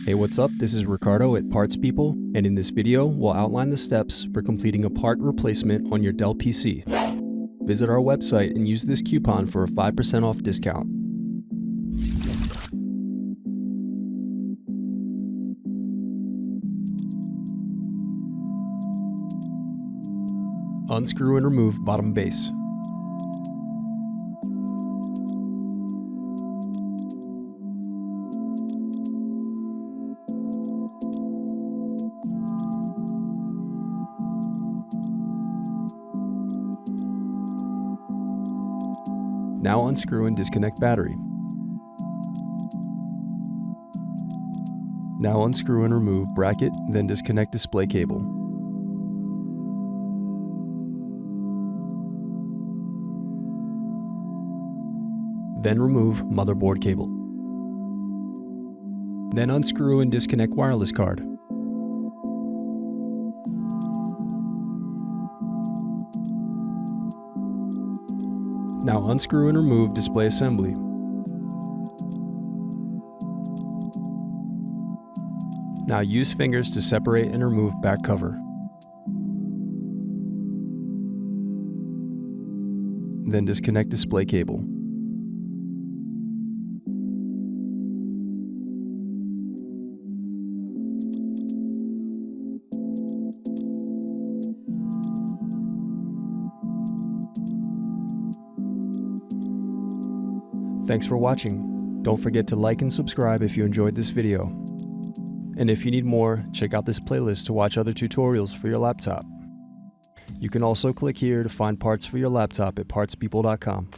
Hey, what's up? This is Ricardo at Parts People, and in this video, we'll outline the steps for completing a part replacement on your Dell PC. Visit our website and use this coupon for a 5% off discount. Unscrew and remove bottom base. Now unscrew and disconnect battery. Now unscrew and remove bracket, then disconnect display cable. Then remove motherboard cable. Then unscrew and disconnect wireless card. Now unscrew and remove display assembly. Now use fingers to separate and remove back cover. Then disconnect display cable. Thanks for watching. Don't forget to like and subscribe if you enjoyed this video. And if you need more, check out this playlist to watch other tutorials for your laptop. You can also click here to find parts for your laptop at partspeople.com.